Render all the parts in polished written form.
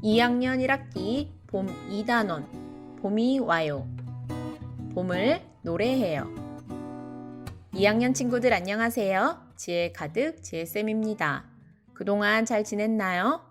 2학년 1학기 봄 2단원 봄이 와요. 봄을 노래해요. 2학년 친구들 안녕하세요. 지혜 가득 지혜쌤입니다. 그동안 잘 지냈나요?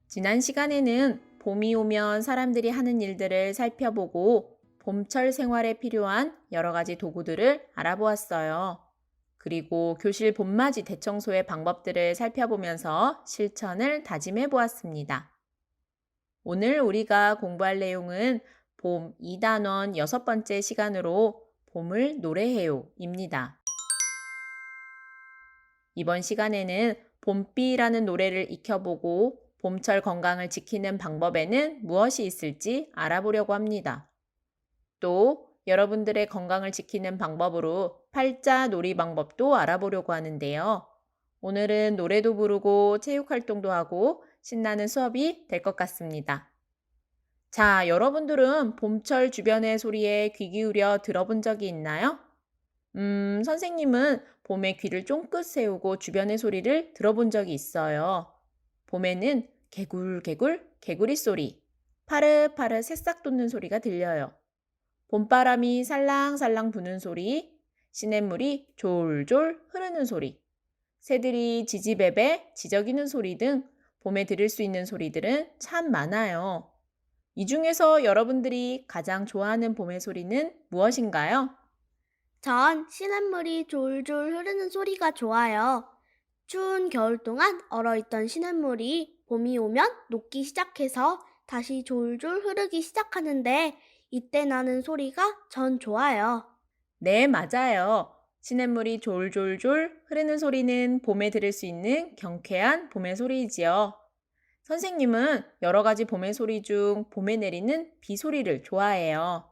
지난 시간에는 봄이 오면 사람들이 하는 일들을 살펴보고 봄철 생활에 필요한 여러 가지 도구들을 알아보았어요. 그리고 교실 봄맞이 대청소의 방법들을 살펴보면서 실천을 다짐해 보았습니다. 오늘 우리가 공부할 내용은 봄 2단원 6번째 시간으로 봄을 노래해요 입니다. 이번 시간에는 봄비라는 노래를 익혀보고 봄철 건강을 지키는 방법에는 무엇이 있을지 알아보려고 합니다. 또 여러분들의 건강을 지키는 방법으로 팔자 놀이 방법도 알아보려고 하는데요. 오늘은 노래도 부르고 체육활동도 하고 신나는 수업이 될 것 같습니다. 자, 여러분들은 봄철 주변의 소리에 귀 기울여 들어본 적이 있나요? 선생님은 봄에 귀를 쫑긋 세우고 주변의 소리를 들어본 적이 있어요. 봄에는 개굴개굴 개구리 소리, 파릇파릇 새싹 돋는 소리가 들려요. 봄바람이 살랑살랑 부는 소리, 시냇물이 졸졸 흐르는 소리, 새들이 지지배배 지저귀는 소리 등 봄에 들을 수 있는 소리들은 참 많아요. 이 중에서 여러분들이 가장 좋아하는 봄의 소리는 무엇인가요? 전 시냇물이 졸졸 흐르는 소리가 좋아요. 추운 겨울 동안 얼어있던 시냇물이 봄이 오면 녹기 시작해서 다시 졸졸 흐르기 시작하는데 이때 나는 소리가 전 좋아요. 네, 맞아요. 시냇물이 졸졸졸 흐르는 소리는 봄에 들을 수 있는 경쾌한 봄의 소리이지요. 선생님은 여러 가지 봄의 소리 중 봄에 내리는 비 소리를 좋아해요.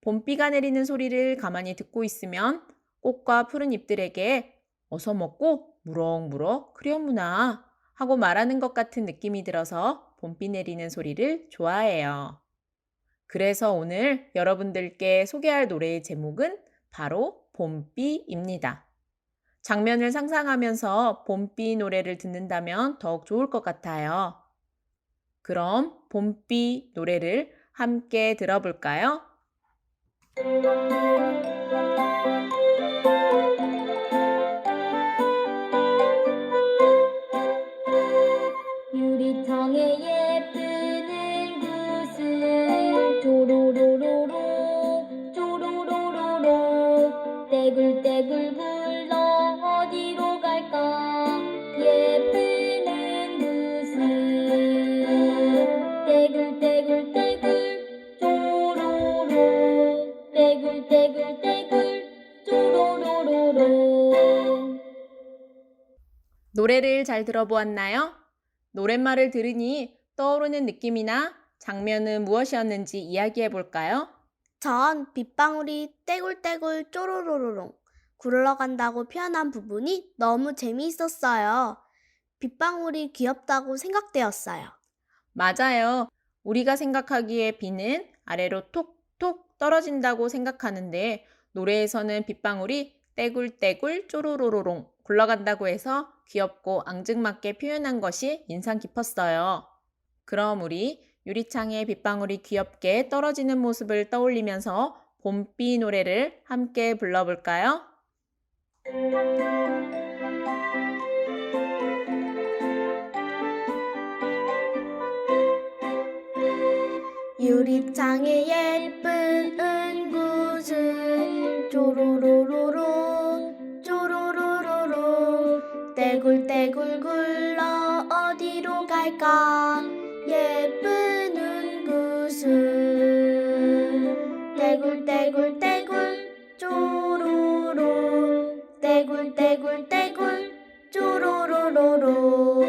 봄비가 내리는 소리를 가만히 듣고 있으면 꽃과 푸른 잎들에게 어서 먹고 무럭무럭 크려무나 하고 말하는 것 같은 느낌이 들어서 봄비 내리는 소리를 좋아해요. 그래서 오늘 여러분들께 소개할 노래의 제목은 바로 봄비입니다. 장면을 상상하면서 봄비 노래를 듣는다면 더욱 좋을 것 같아요. 그럼 봄비 노래를 함께 들어볼까요? 유리창에 예쁜 구슬 조로로로로 조로로로로 떼굴떼굴 굴러 어디로 갈까 예쁜 구슬 떼굴떼굴떼굴 조로로 떼굴떼굴떼굴 조로로로로. 노래를 잘 들어보았나요? 노랫말을 들으니 떠오르는 느낌이나 장면은 무엇이었는지 이야기해 볼까요? 전 빗방울이 떼굴떼굴 쪼로로로롱 굴러간다고 표현한 부분이 너무 재미있었어요. 빗방울이 귀엽다고 생각되었어요. 맞아요. 우리가 생각하기에 비는 아래로 톡톡 떨어진다고 생각하는데 노래에서는 빗방울이 떼굴떼굴 쪼로로로롱 굴러간다고 해서 귀엽고 앙증맞게 표현한 것이 인상 깊었어요. 그럼 우리 유리창에 빗방울이 귀엽게 떨어지는 모습을 떠올리면서 봄비 노래를 함께 불러볼까요? 유리창에 예쁜 은구슬 쪼로로로로 쪼로로로로 떼굴떼굴 굴러 어디로 갈까 예쁜 은구슬 떼굴떼굴떼굴 쪼로로 떼굴떼굴떼굴 쪼로로로로.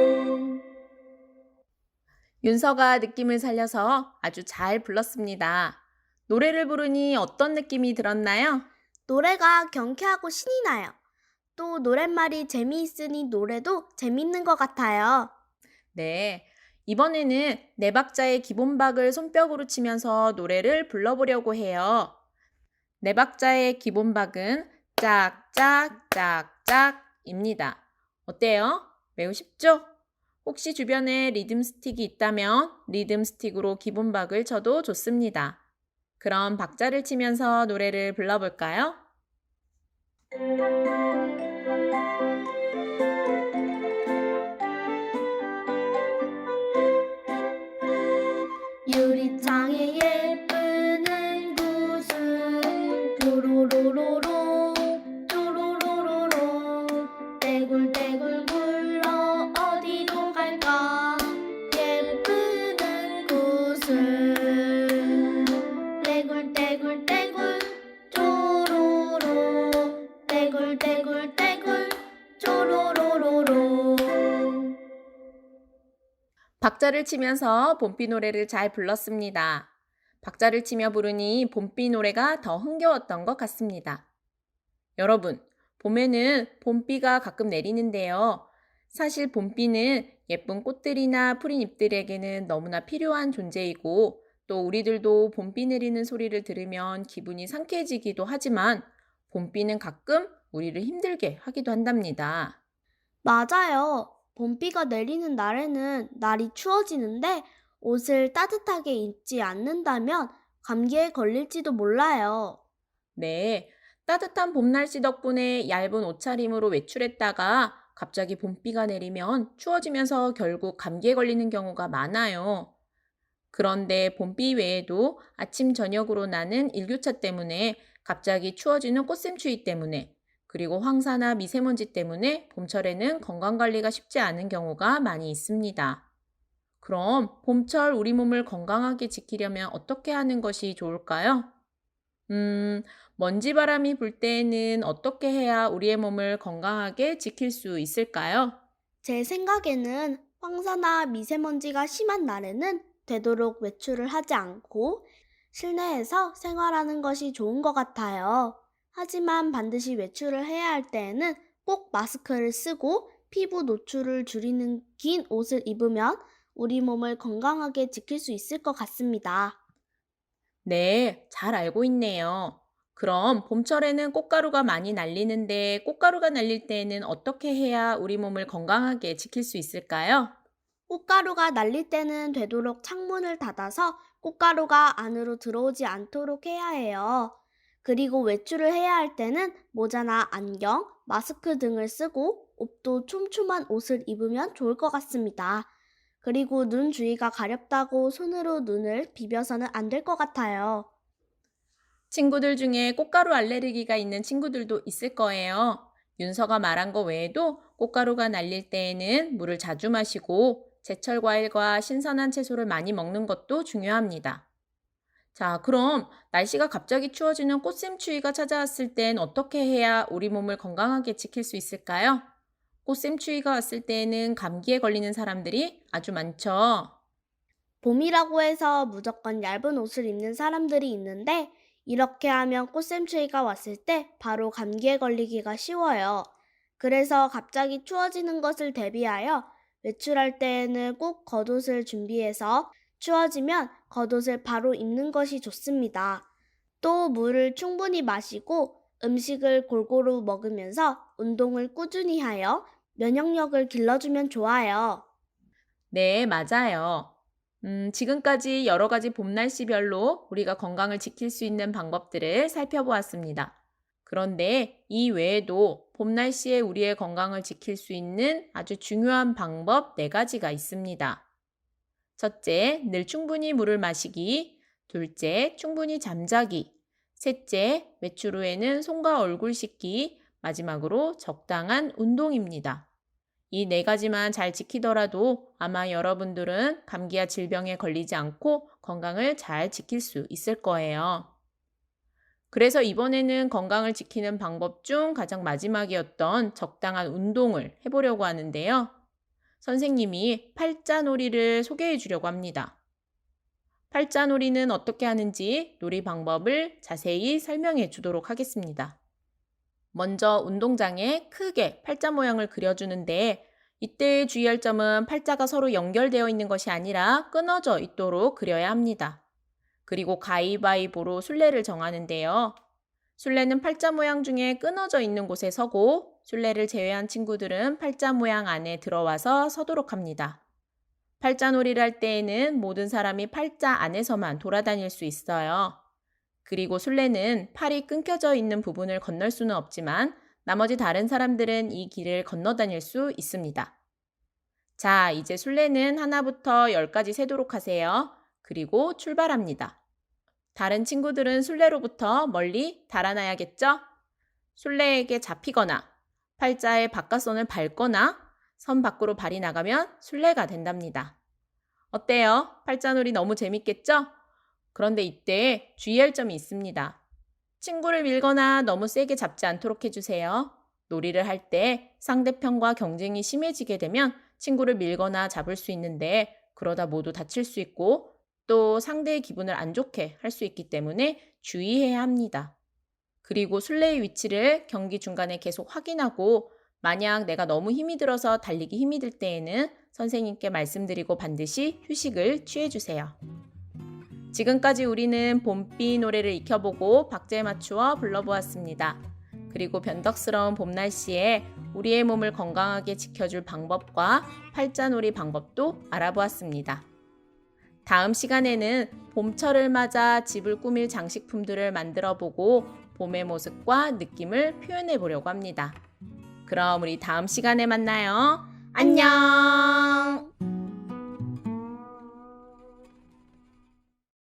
윤서가 느낌을 살려서 아주 잘 불렀습니다. 노래를 부르니 어떤 느낌이 들었나요? 노래가 경쾌하고 신이 나요. 또 노랫말이 재미있으니 노래도 재밌는 것 같아요. 네. 이번에는 네 박자의 기본박을 손뼉으로 치면서 노래를 불러보려고 해요. 네 박자의 기본박은 짝짝짝짝입니다. 어때요? 매우 쉽죠? 혹시 주변에 리듬 스틱이 있다면 리듬 스틱으로 기본박을 쳐도 좋습니다. 그럼 박자를 치면서 노래를 불러볼까요? 유리창에 예쁘는 구슬 쪼로로로로 쪼로로로로 떼굴떼굴 굴러 어디로 갈까 예쁘는 구슬 떼굴떼굴떼굴 쪼로로 떼굴떼굴떼굴 쪼로로로로 박자를 치면서 봄비 노래를 잘 불렀습니다. 박자를 치며 부르니 봄비 노래가 더 흥겨웠던 것 같습니다. 여러분, 봄에는 봄비가 가끔 내리는데요. 사실 봄비는 예쁜 꽃들이나 푸른 잎들에게는 너무나 필요한 존재이고 또 우리들도 봄비 내리는 소리를 들으면 기분이 상쾌해지기도 하지만 봄비는 가끔 우리를 힘들게 하기도 한답니다. 맞아요. 봄비가 내리는 날에는 날이 추워지는데 옷을 따뜻하게 입지 않는다면 감기에 걸릴지도 몰라요. 네, 따뜻한 봄 날씨 덕분에 얇은 옷차림으로 외출했다가 갑자기 봄비가 내리면 추워지면서 결국 감기에 걸리는 경우가 많아요. 그런데 봄비 외에도 아침 저녁으로 나는 일교차 때문에 갑자기 추워지는 꽃샘추위 때문에 그리고 황사나 미세먼지 때문에 봄철에는 건강관리가 쉽지 않은 경우가 많이 있습니다. 그럼 봄철 우리 몸을 건강하게 지키려면 어떻게 하는 것이 좋을까요? 음, 먼지바람이 불 때에는 어떻게 해야 우리의 몸을 건강하게 지킬 수 있을까요? 제 생각에는 황사나 미세먼지가 심한 날에는 되도록 외출을 하지 않고 실내에서 생활하는 것이 좋은 것 같아요. 하지만 반드시 외출을 해야 할 때에는 꼭 마스크를 쓰고 피부 노출을 줄이는 긴 옷을 입으면 우리 몸을 건강하게 지킬 수 있을 것 같습니다. 네, 잘 알고 있네요. 그럼 봄철에는 꽃가루가 많이 날리는데 꽃가루가 날릴 때에는 어떻게 해야 우리 몸을 건강하게 지킬 수 있을까요? 꽃가루가 날릴 때는 되도록 창문을 닫아서 꽃가루가 안으로 들어오지 않도록 해야 해요. 그리고 외출을 해야 할 때는 모자나 안경, 마스크 등을 쓰고 옷도 촘촘한 옷을 입으면 좋을 것 같습니다. 그리고 눈 주위가 가렵다고 손으로 눈을 비벼서는 안 될 것 같아요. 친구들 중에 꽃가루 알레르기가 있는 친구들도 있을 거예요. 윤서가 말한 거 외에도 꽃가루가 날릴 때에는 물을 자주 마시고 제철 과일과 신선한 채소를 많이 먹는 것도 중요합니다. 자, 그럼 날씨가 갑자기 추워지는 꽃샘추위가 찾아왔을 땐 어떻게 해야 우리 몸을 건강하게 지킬 수 있을까요? 꽃샘추위가 왔을 때에는 감기에 걸리는 사람들이 아주 많죠. 봄이라고 해서 무조건 얇은 옷을 입는 사람들이 있는데 이렇게 하면 꽃샘추위가 왔을 때 바로 감기에 걸리기가 쉬워요. 그래서 갑자기 추워지는 것을 대비하여 외출할 때에는 꼭 겉옷을 준비해서 추워지면 겉옷을 바로 입는 것이 좋습니다. 또 물을 충분히 마시고 음식을 골고루 먹으면서 운동을 꾸준히 하여 면역력을 길러주면 좋아요. 네, 맞아요. 지금까지 여러 가지 봄 날씨별로 우리가 건강을 지킬 수 있는 방법들을 살펴보았습니다. 그런데 이 외에도 봄 날씨에 우리의 건강을 지킬 수 있는 아주 중요한 방법 4가지가 있습니다. 첫째, 늘 충분히 물을 마시기. 둘째, 충분히 잠자기. 셋째, 외출 후에는 손과 얼굴 씻기. 마지막으로 적당한 운동입니다. 이 4가지만 잘 지키더라도 아마 여러분들은 감기와 질병에 걸리지 않고 건강을 잘 지킬 수 있을 거예요. 그래서 이번에는 건강을 지키는 방법 중 가장 마지막이었던 적당한 운동을 해보려고 하는데요. 선생님이 팔자놀이를 소개해 주려고 합니다. 팔자놀이는 어떻게 하는지 놀이 방법을 자세히 설명해 주도록 하겠습니다. 먼저 운동장에 크게 팔자 모양을 그려주는데 이때 주의할 점은 팔자가 서로 연결되어 있는 것이 아니라 끊어져 있도록 그려야 합니다. 그리고 가위바위보로 순례를 정하는데요. 술래는 팔자 모양 중에 끊어져 있는 곳에 서고 술래를 제외한 친구들은 팔자 모양 안에 들어와서 서도록 합니다. 팔자놀이를 할 때에는 모든 사람이 팔자 안에서만 돌아다닐 수 있어요. 그리고 술래는 팔이 끊겨져 있는 부분을 건널 수는 없지만 나머지 다른 사람들은 이 길을 건너 다닐 수 있습니다. 자, 이제 술래는 하나부터 10까지 세도록 하세요. 그리고 출발합니다. 다른 친구들은 술래로부터 멀리 달아나야겠죠? 술래에게 잡히거나 팔자의 바깥선을 밟거나 선 밖으로 발이 나가면 술래가 된답니다. 어때요? 팔자놀이 너무 재밌겠죠? 그런데 이때 주의할 점이 있습니다. 친구를 밀거나 너무 세게 잡지 않도록 해주세요. 놀이를 할 때 상대편과 경쟁이 심해지게 되면 친구를 밀거나 잡을 수 있는데 그러다 모두 다칠 수 있고 또 상대의 기분을 안 좋게 할 수 있기 때문에 주의해야 합니다. 그리고 술래의 위치를 경기 중간에 계속 확인하고 만약 내가 너무 힘이 들어서 달리기 힘이 들 때에는 선생님께 말씀드리고 반드시 휴식을 취해주세요. 지금까지 우리는 봄비 노래를 익혀보고 박자에 맞추어 불러보았습니다. 그리고 변덕스러운 봄 날씨에 우리의 몸을 건강하게 지켜줄 방법과 팔자놀이 방법도 알아보았습니다. 다음 시간에는 봄철을 맞아 집을 꾸밀 장식품들을 만들어보고 봄의 모습과 느낌을 표현해 보려고 합니다. 그럼 우리 다음 시간에 만나요. 안녕!